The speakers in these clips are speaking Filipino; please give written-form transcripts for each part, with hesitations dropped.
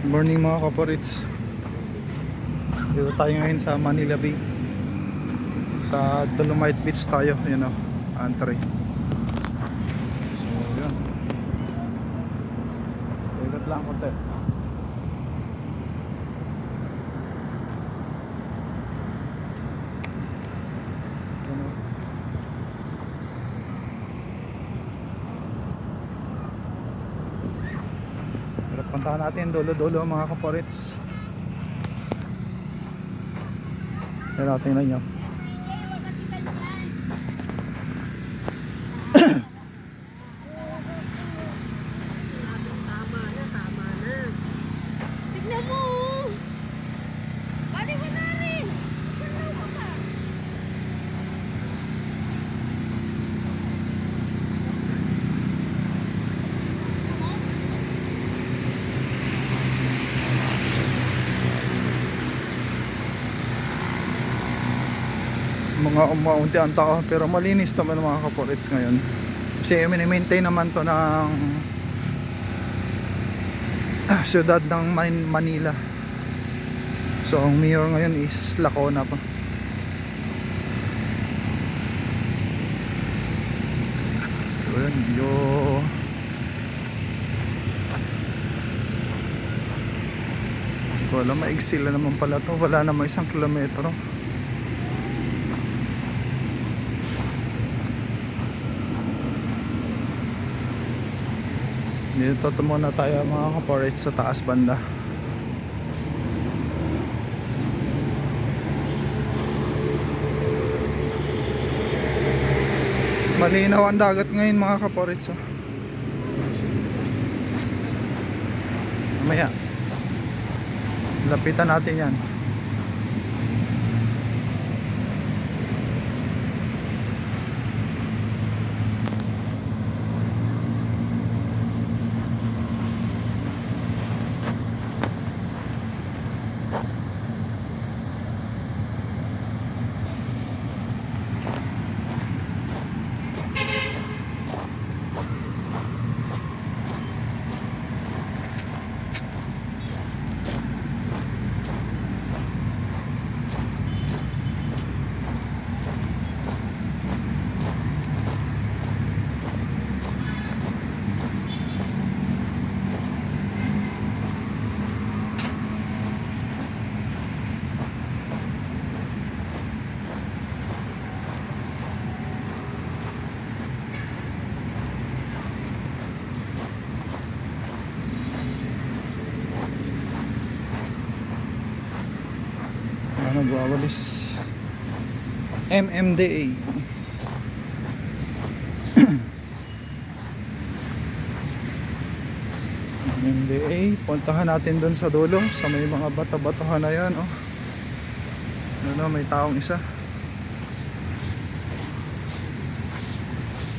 Morning mga kaporits. Dito tayo ngayon sa Manila Bay. Sa Dolomite Beach tayo. Ayan o, entry. So yun, ikat lang konti. Ayan o. Pero puntahan natin dulo-dulo mga kaporits. Pero tingnan nyo, Tignan mo! Bali mo na rin! Ganda mo ka! mga umaunti ang tao, pero malinis naman mga kaporits ngayon. Kasi mini-maintain naman to ng siyudad ng Manila. So ang mayor ngayon is Lacona pa. So yun, wala, maigsil na naman pala to. Wala naman 1 kilometro. Dito muna tayo mga kaporits sa taas banda. Malinaw ang dagat ngayon mga kaporits. Mamaya lapitan natin yan. Nagwawalis MMDA. MMDA, puntahan natin doon sa dulo sa may mga bata-batahan na yan. Oh, ano, may taong isa.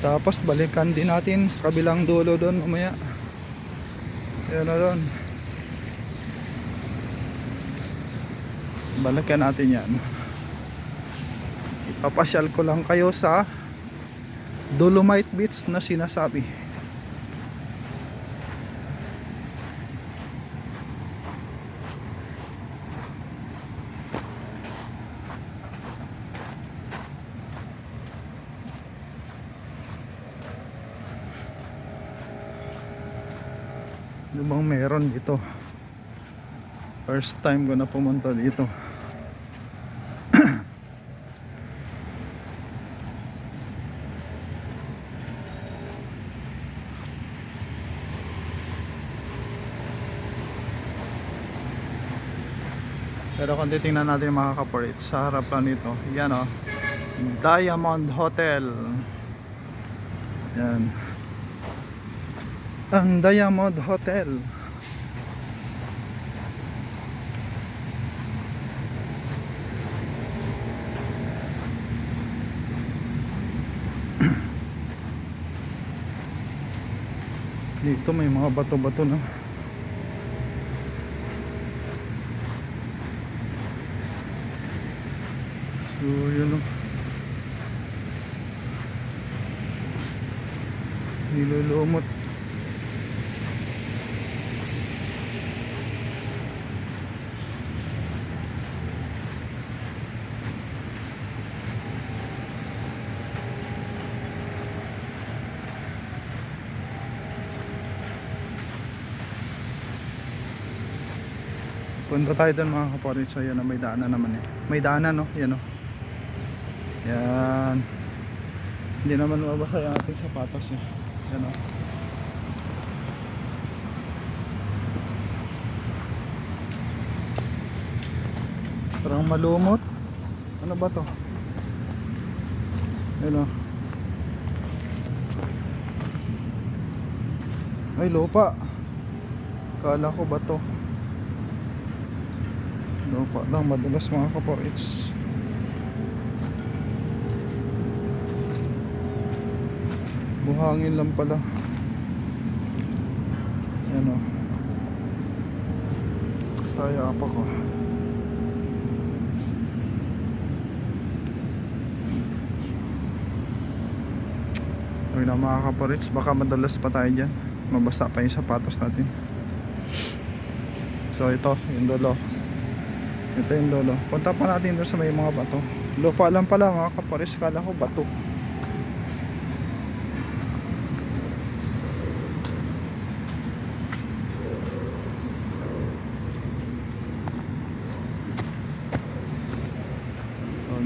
Tapos balikan din natin sa kabilang dulo doon mamaya. Ayan na doon, balikan natin yan. Ipapasyal ko lang kayo sa Dolomite Beach na sinasabi. Ano bang meron dito? First time ko na pumunta dito. Pero kung titingnan natin yung mga kaporits sa harap lang nito, yan o, Diamond Hotel. Yan, ang Diamond Hotel. Dito may mga bato-bato na. So yun o, nilulumot. Punta tayo doon mga kaporits. So yan, may daanan naman eh. May daanan no, yan o. Yan. Hindi naman mabasa yung ating sapatos eh. Yan o. Parang malumot. Ano ba to? Yan o. Ay, lupa. Kala ko ba to? Lupa lang, madulas mga kaporits. Buhangin lang pala. Yan o. Tayo apa ko. Ay na mga kaporits, baka madulas pa tayo dyan. Mabasa pa yung sapatos natin. So ito, yung dulo. Ito yung dulo. Punta pa natin doon sa may mga bato. Lupa lang pala mga kaporits, kala ko bato.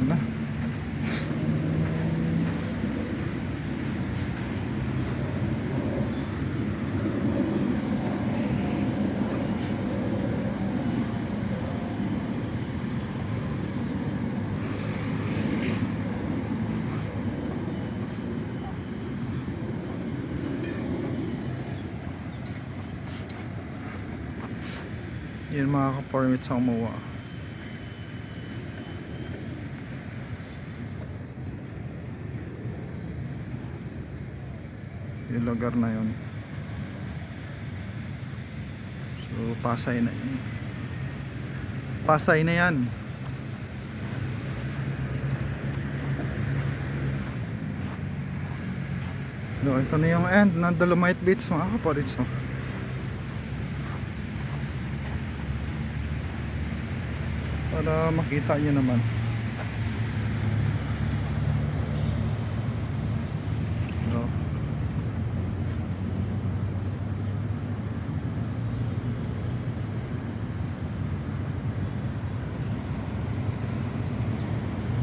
Na. Yan mga ka-permit sa umuwa. Yung lugar na yun. So Pasay na yun. Pasay na yan. So ito na yung end ng Dolomite Beach mga kaporits. Para makita nyo naman. So,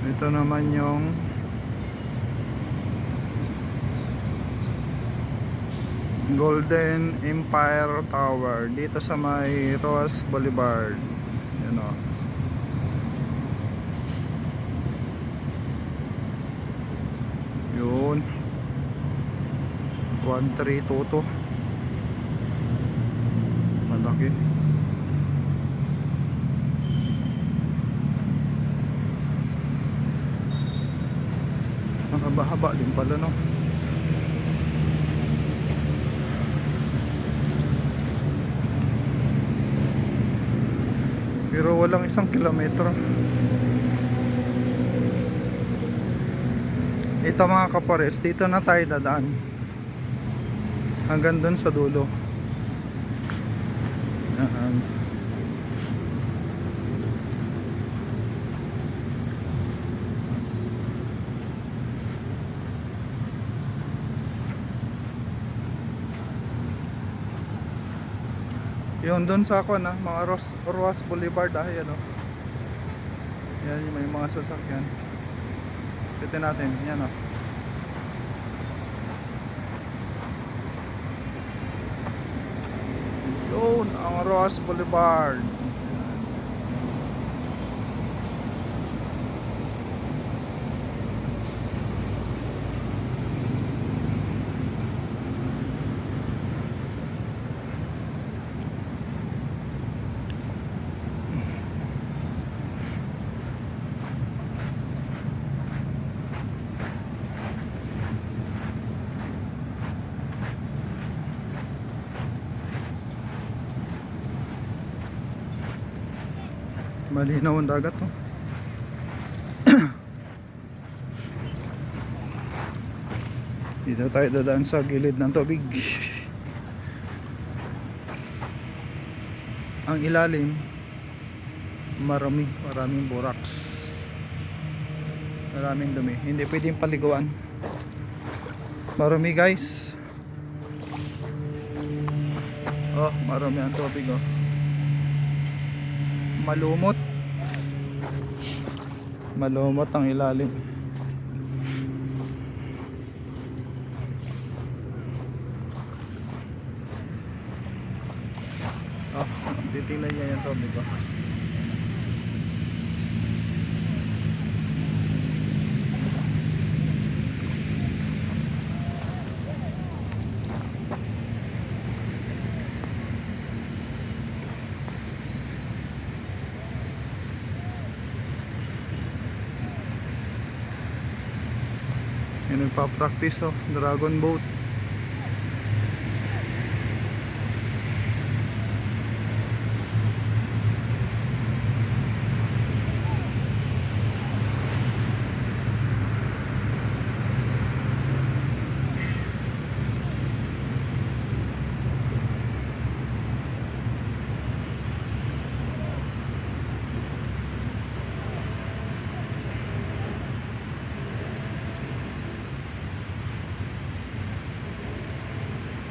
ito naman yung Golden Empire Tower dito sa may Roas Boulevard. Yan o. Yun 1322. Malaki. Mahaba-haba din pala no. Pero walang 1 kilometro. Ito mga kapores, dito na tayo dadaan hanggang dun sa dulo. Yun dun sa ako na mga Roas Boulevard yan o. Yan yung may mga sasakyan. Pitin natin, yan o. Yun ang Roas Boulevard. Malinaw ang dagat oh. Dito tayo dadaan sa gilid ng tubig. Ang ilalim maraming boraks, maraming dumi, hindi pwedeng paliguan. Marami guys. Oh, marami ang tubig oh. Malumot. Malumot ang ilalim. Oh, titingnan niya yung tubig ko. Yung nagpa-practice oh, dragon boat.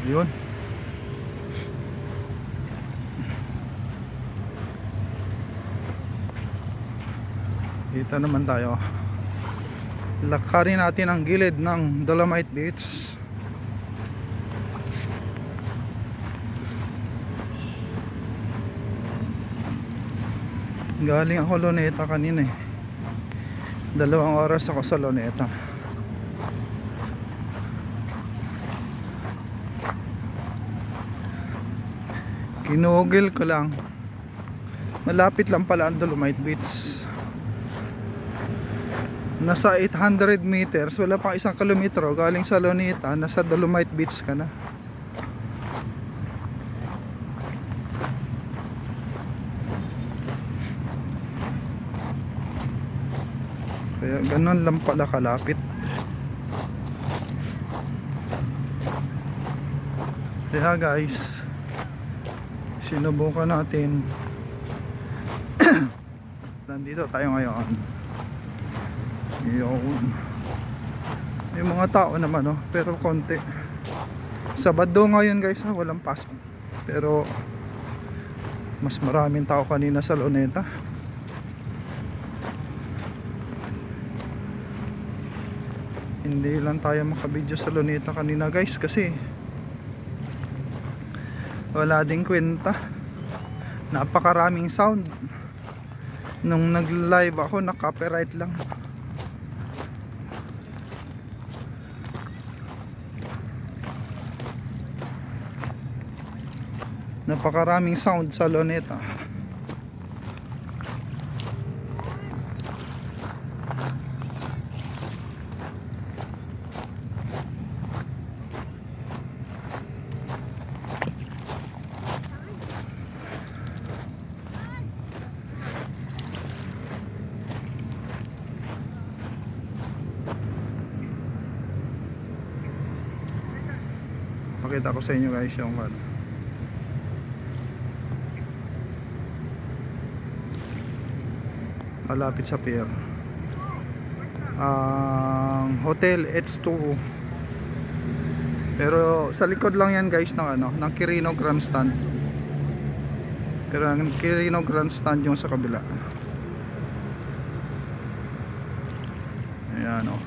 Yun. Dito naman tayo. Lakarin natin ang gilid ng Dolomite Beach. Galing ako Luneta kanina eh. 2 oras ako sa Luneta. Kinugil ko lang. Malapit lang pala ang Dolomite Beach. Nasa 800 meters, wala pang 1 kilometro galing sa Luneta, nasa Dolomite Beach ka na. Kaya ganun lang pala kalapit. Kaya guys, sinubukan natin. Nandito tayo ngayon. May mga tao naman oh, pero konti. Sabado ngayon guys ha, walang pasok. Pero mas maraming tao kanina sa Luneta. Hindi lang tayo makabidyo sa Luneta kanina guys kasi wala ding kwenta. Napakaraming sound. Nung nag-live ako, na-copyright lang. Napakaraming sound sa Luneta. Pakita ko sa inyo guys yung ano, malapit sa pier, ang Hotel H2O. Pero sa likod lang yan guys ng ano, ng Quirino Grandstand. Pero ang Quirino Grandstand yung sa kabila. Ayan o.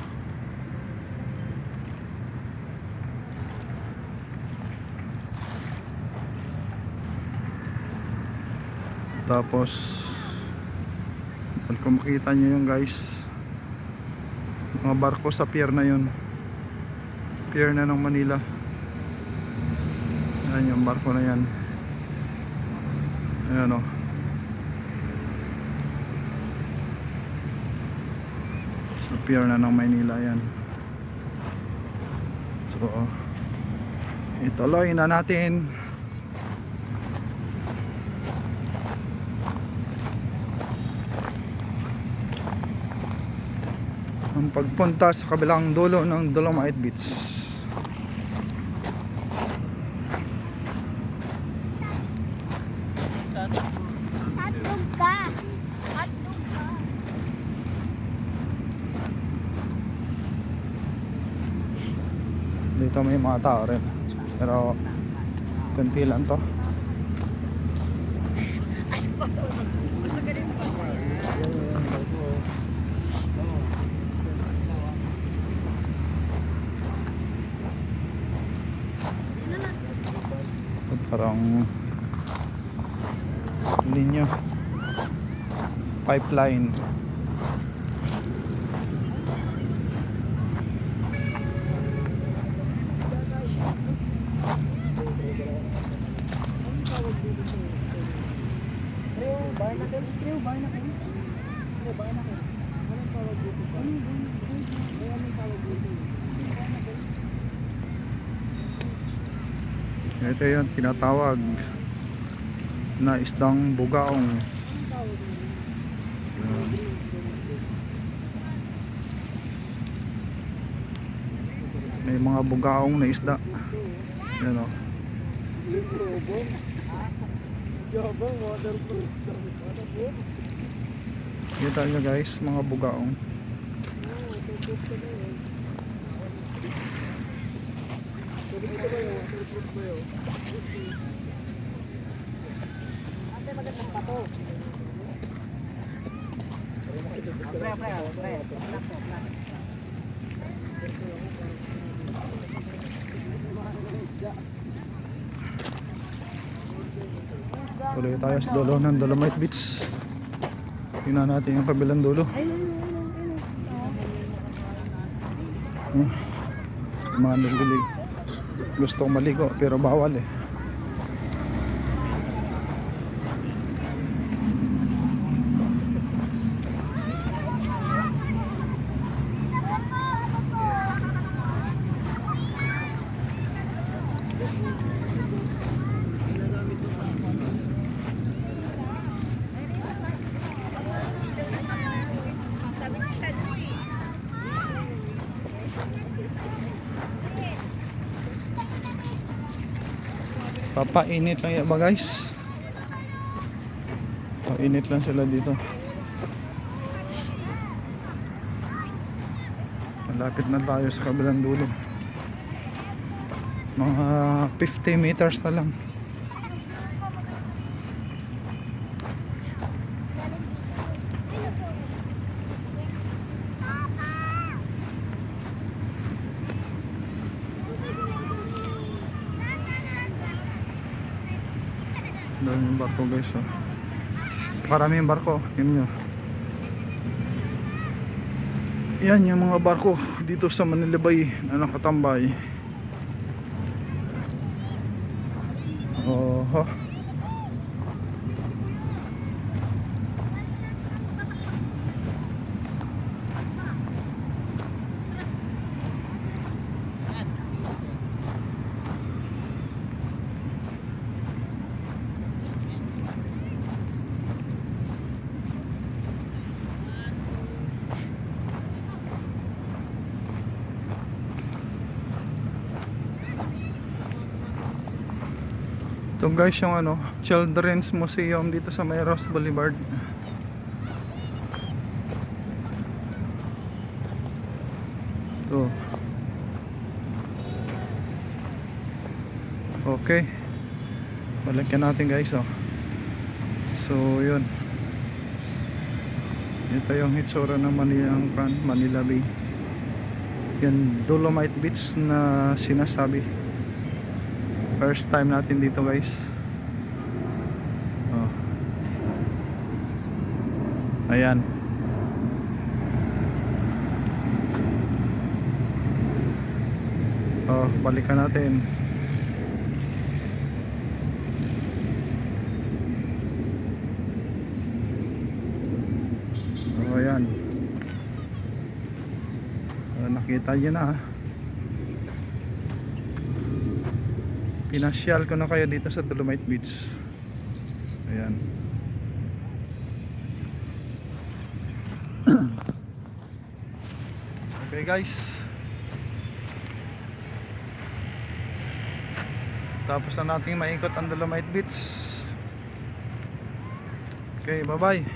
Tapos kung makita nyo yung guys, mga barko sa pier na yun, pier na ng Manila. Ayan yung barko na yan. Ayan o. Sa pier na ng Manila yan. So ituloy na natin. Ang pagpunta sa kabilang dulo ng Dolomite Beach. Hatlog ka. Hatlog ka. Dito may mga tao rin. Pero konti lang to. Parang linya pipeline. Ito yun, tinatawag na isdang bugaong. Yan. May mga bugaong na isda. Yan o. Kita nyo guys, mga bugaong. Tuloy tayo sa dulo ng Dolomite Beach. Tingnan natin yung kabilang dulo. Mga nililig. Gusto kong maligo pero bawal eh. Papainit lang yan ba guys? Painit lang sila dito. Malapit na tayo sa kabilang dulo. Mga 50 meters na lang. Dami yung barko guys oh. Parami yung barko. Yun nyo. Yan yung mga barko dito sa Manila Bay na nakatambay. Oho. Ito guys yung ano, Children's Museum dito sa may Ross Boulevard. Ito. Okay. Balikan natin guys oh. So yun. Ito yung hitsura ng Manila Bay. Yan Dolomite Beach na sinasabi. First time natin dito guys. Oh. Ayan. Oh, balikan natin. Oh, ayan. Oh, nakita niyo na. Pinasyal ko na kayo dito sa Dolomite Beach. Ayan. Okay guys. Tapos na nating maikot ang Dolomite Beach. Okay, bye bye.